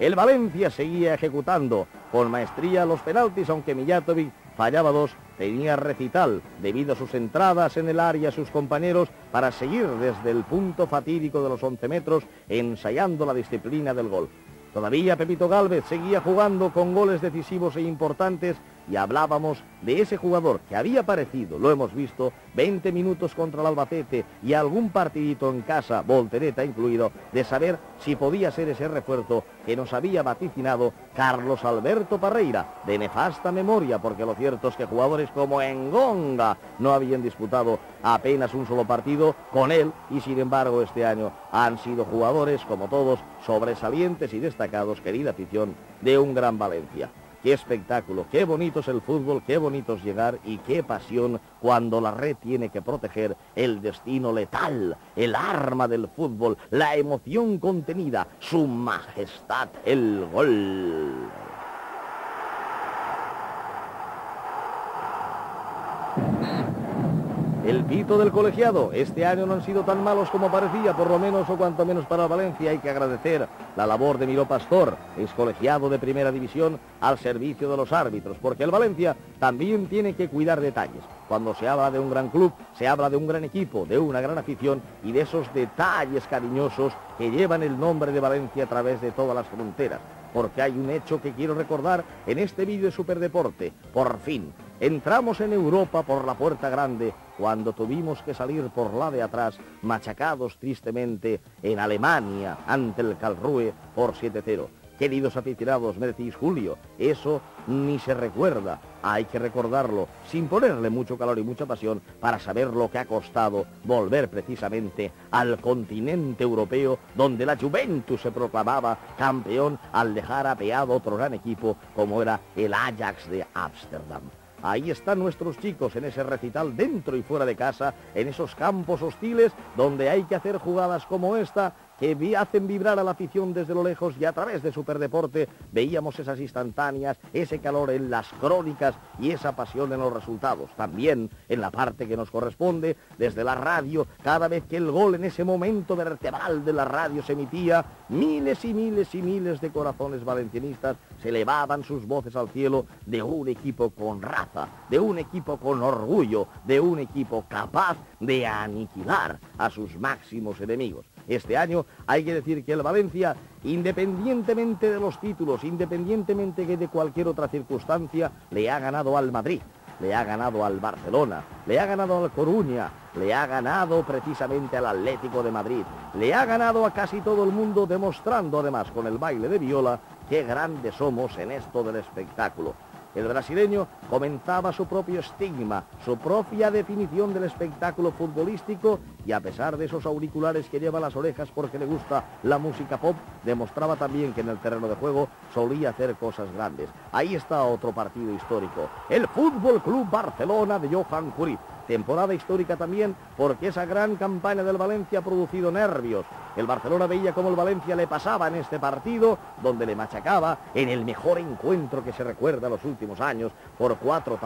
El Valencia seguía ejecutando con maestría los penaltis, aunque Mijatovic fallaba 2, tenía recital debido a sus entradas en el área a sus compañeros para seguir desde el punto fatídico de los 11 metros ensayando la disciplina del gol. Todavía Pepito Gálvez seguía jugando con goles decisivos e importantes y hablábamos de ese jugador que había aparecido, lo hemos visto, 20 minutos contra el Albacete y algún partidito en casa, voltereta incluido, de saber si podía ser ese refuerzo que nos había vaticinado Carlos Alberto Parreira, de nefasta memoria, porque lo cierto es que jugadores como Engonga no habían disputado apenas un solo partido con él y sin embargo este año han sido jugadores, como todos, sobresalientes y destacados, querida afición, de un gran Valencia. Qué espectáculo, qué bonito es el fútbol, qué bonito es llegar y qué pasión cuando la red tiene que proteger el destino letal, el arma del fútbol, la emoción contenida, su majestad, el gol. El pito del colegiado. Este año no han sido tan malos como parecía, por lo menos o cuanto menos para Valencia. Hay que agradecer la labor de Miró Pastor, ex colegiado de primera división, al servicio de los árbitros, porque el Valencia también tiene que cuidar detalles. Cuando se habla de un gran club, se habla de un gran equipo, de una gran afición y de esos detalles cariñosos que llevan el nombre de Valencia a través de todas las fronteras. Porque hay un hecho que quiero recordar en este vídeo de Superdeporte. Por fin, entramos en Europa por la puerta grande cuando tuvimos que salir por la de atrás, machacados tristemente en Alemania ante el Karlsruhe por 7-0. Queridos aficionados, me decís, Julio, eso ni se recuerda. Hay que recordarlo sin ponerle mucho calor y mucha pasión para saber lo que ha costado volver precisamente al continente europeo donde la Juventus se proclamaba campeón al dejar apeado otro gran equipo como era el Ajax de Ámsterdam. Ahí están nuestros chicos en ese recital dentro y fuera de casa, en esos campos hostiles donde hay que hacer jugadas como esta que hacen vibrar a la afición desde lo lejos, y a través de Superdeporte veíamos esas instantáneas, ese calor en las crónicas y esa pasión en los resultados. También en la parte que nos corresponde, desde la radio, cada vez que el gol en ese momento vertebral de la radio se emitía, miles y miles y miles de corazones valencianistas se elevaban sus voces al cielo de un equipo con raza, de un equipo con orgullo, de un equipo capaz de aniquilar a sus máximos enemigos. Este año hay que decir que el Valencia, independientemente de los títulos, independientemente de cualquier otra circunstancia, le ha ganado al Madrid, le ha ganado al Barcelona, le ha ganado al Coruña, le ha ganado precisamente al Atlético de Madrid, le ha ganado a casi todo el mundo, demostrando además con el baile de Viola qué grandes somos en esto del espectáculo. El brasileño comenzaba su propio estigma, su propia definición del espectáculo futbolístico, y a pesar de esos auriculares que lleva a las orejas porque le gusta la música pop, demostraba también que en el terreno de juego solía hacer cosas grandes. Ahí está otro partido histórico, el Fútbol Club Barcelona de Johan Cruyff. Temporada histórica también porque esa gran campaña del Valencia ha producido nervios. El Barcelona veía cómo el Valencia le pasaba en este partido, donde le machacaba en el mejor encuentro que se recuerda en los últimos años por 4-1.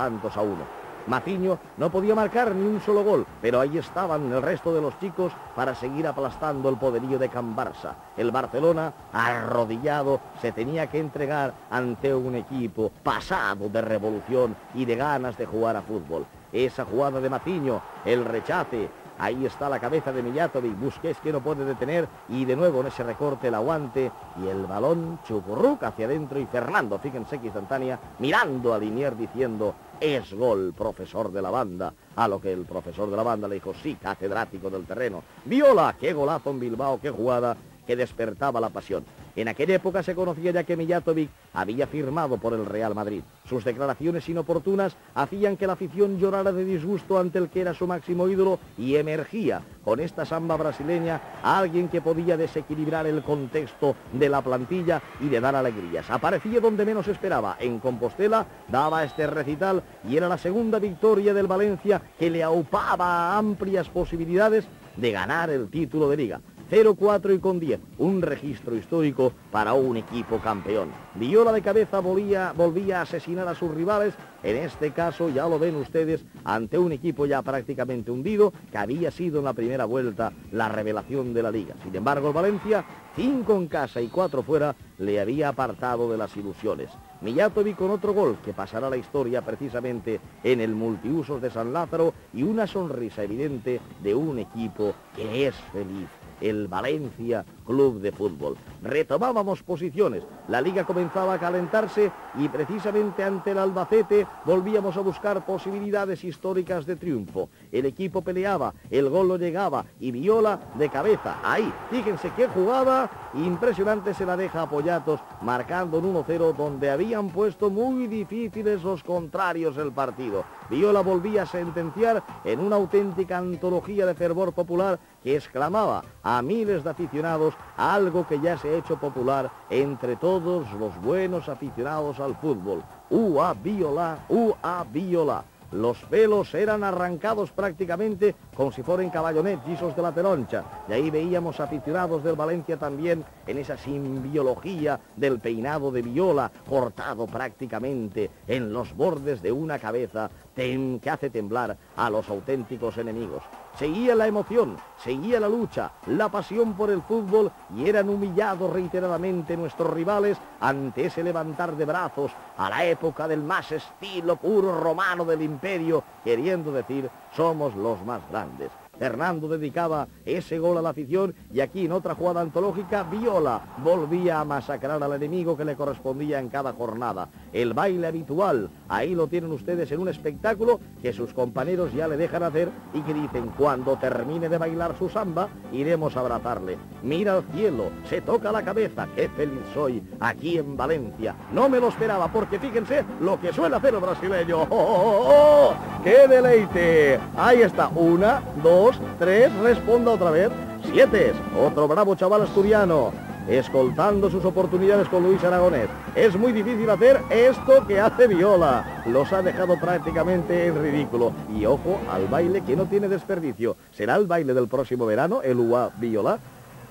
Matiño no podía marcar ni un solo gol, pero ahí estaban el resto de los chicos para seguir aplastando el poderío de Can Barça. El Barcelona, arrodillado, se tenía que entregar ante un equipo pasado de revolución y de ganas de jugar a fútbol. Esa jugada de Matiño, el rechace, ahí está la cabeza de Mijatovic, Busquets que no puede detener, y de nuevo en ese recorte el aguante, y el balón chucurruc hacia adentro, y Fernando, fíjense que instantánea, mirando a Liniers diciendo, es gol, profesor de la banda, a lo que el profesor de la banda le dijo, sí, catedrático del terreno. Viola, qué golazo en Bilbao, qué jugada que despertaba la pasión. En aquella época se conocía ya que Mijatovic había firmado por el Real Madrid. Sus declaraciones inoportunas hacían que la afición llorara de disgusto ante el que era su máximo ídolo, y emergía con esta samba brasileña a alguien que podía desequilibrar el contexto de la plantilla y de dar alegrías. Aparecía donde menos esperaba, en Compostela, daba este recital y era la segunda victoria del Valencia que le aupaba a amplias posibilidades de ganar el título de Liga. 0-4 y con 10, un registro histórico para un equipo campeón. Viola de cabeza volvía a asesinar a sus rivales, en este caso ya lo ven ustedes, ante un equipo ya prácticamente hundido, que había sido en la primera vuelta la revelación de la liga. Sin embargo, el Valencia, 5 en casa y 4 fuera, le había apartado de las ilusiones. Mijatovic con otro gol que pasará a la historia precisamente en el multiusos de San Lázaro y una sonrisa evidente de un equipo que es feliz. El Valencia Club de Fútbol. Retomábamos posiciones, la liga comenzaba a calentarse y precisamente ante el Albacete volvíamos a buscar posibilidades históricas de triunfo. El equipo peleaba, el gol no llegaba y Viola de cabeza. Ahí, fíjense qué jugada impresionante se la deja a Poyatos, marcando un 1-0 donde habían puesto muy difíciles los contrarios el partido. Viola volvía a sentenciar en una auténtica antología de fervor popular que exclamaba a miles de aficionados algo que ya se ha hecho popular entre todos los buenos aficionados al fútbol. ¡Ua Viola! ¡Ua Viola! Los pelos eran arrancados prácticamente como si fueran caballonet, gisos de la Teloncha. Y ahí veíamos aficionados del Valencia también en esa simbiología del peinado de Viola, cortado prácticamente en los bordes de una cabeza que hace temblar a los auténticos enemigos. Seguía la emoción, seguía la lucha, la pasión por el fútbol y eran humillados reiteradamente nuestros rivales ante ese levantar de brazos a la época del más estilo puro romano del imperio, queriendo decir, somos los más grandes. Fernando dedicaba ese gol a la afición y aquí en otra jugada antológica Viola volvía a masacrar al enemigo que le correspondía en cada jornada. El baile habitual, ahí lo tienen ustedes en un espectáculo que sus compañeros ya le dejan hacer y que dicen cuando termine de bailar su samba iremos a abrazarle. Mira al cielo, se toca la cabeza, qué feliz soy aquí en Valencia. No me lo esperaba porque fíjense lo que suele hacer el brasileño. ¡Oh, oh, oh! ¡Qué deleite! Ahí está, 1, 2, 3, responda otra vez. 7, otro bravo chaval asturiano, escoltando sus oportunidades con Luis Aragonés. Es muy difícil hacer esto que hace Viola. Los ha dejado prácticamente en ridículo. Y ojo al baile que no tiene desperdicio. ¿Será el baile del próximo verano, el Ua Viola?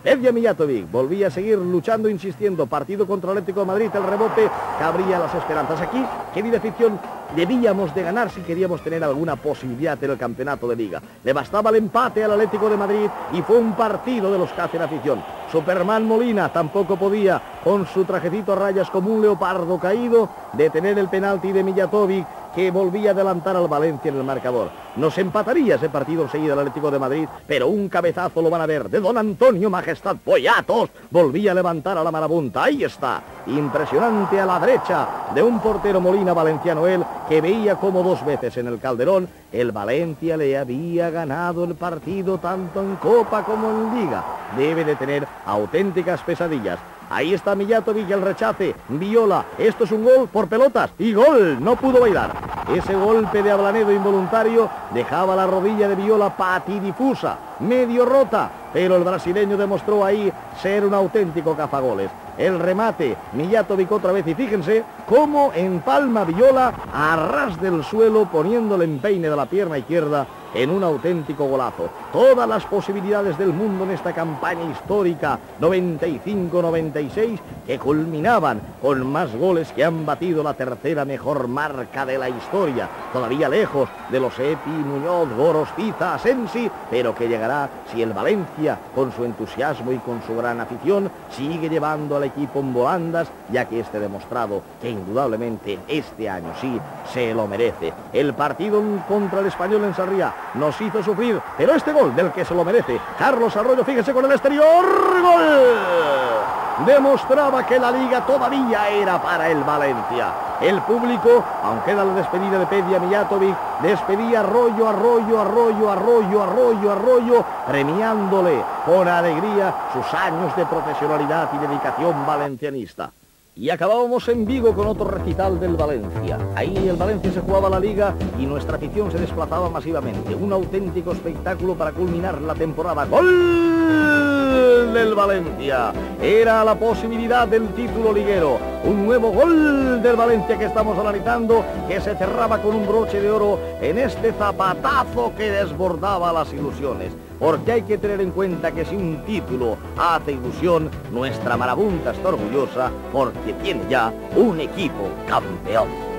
Pedia Mijatovic volvía a seguir luchando, insistiendo. Partido contra el Atlético de Madrid, el rebote cabría las esperanzas. Aquí, querida afición, debíamos de ganar si queríamos tener alguna posibilidad en el campeonato de liga. Le bastaba el empate al Atlético de Madrid y fue un partido de los que hacen afición. Superman Molina tampoco podía, con su trajecito a rayas como un leopardo caído, detener el penalti de Mijatovic, que volvía a adelantar al Valencia en el marcador. Nos empataría ese partido enseguida el Atlético de Madrid, pero un cabezazo lo van a ver de don Antonio Majestad Poyatos. Volvía a levantar a la marabunta. Ahí está, impresionante a la derecha de un portero Molina valenciano él, que veía como 2 veces en el Calderón el Valencia le había ganado el partido tanto en Copa como en Liga. Debe de tener auténticas pesadillas. Ahí está Mijatovic, el rechace, Viola, esto es un gol por pelotas, y gol, no pudo bailar. Ese golpe de Ablanedo involuntario dejaba la rodilla de Viola patidifusa, medio rota, pero el brasileño demostró ahí ser un auténtico cazagoles. El remate, Mijatovic otra vez, y fíjense cómo empalma Viola a ras del suelo, poniendo el empeine de la pierna izquierda en un auténtico golazo. Todas las posibilidades del mundo en esta campaña histórica 95-96 que culminaban con más goles que han batido la tercera mejor marca de la historia. Todavía lejos de los Epi, Muñoz, Gorostiza, Asensi, pero que llegará si el Valencia, con su entusiasmo y con su gran afición, sigue llevando al equipo en volandas, ya que este demostrado que indudablemente este año sí se lo merece. El partido contra el Español en Sarriá nos hizo sufrir, pero este gol del que se lo merece, Carlos Arroyo, fíjese con el exterior, ¡gol! Demostraba que la liga todavía era para el Valencia. El público, aunque era la despedida de Pedia Mijatovic, despedía Arroyo, premiándole con alegría sus años de profesionalidad y dedicación valencianista. Y acabábamos en Vigo con otro recital del Valencia. Ahí el Valencia se jugaba la liga y nuestra afición se desplazaba masivamente. Un auténtico espectáculo para culminar la temporada. ¡Gol gol del Valencia. Era la posibilidad del título liguero. Un nuevo gol del Valencia que estamos analizando, que se cerraba con un broche de oro en este zapatazo que desbordaba las ilusiones. Porque hay que tener en cuenta que si un título hace ilusión, nuestra marabunta está orgullosa porque tiene ya un equipo campeón.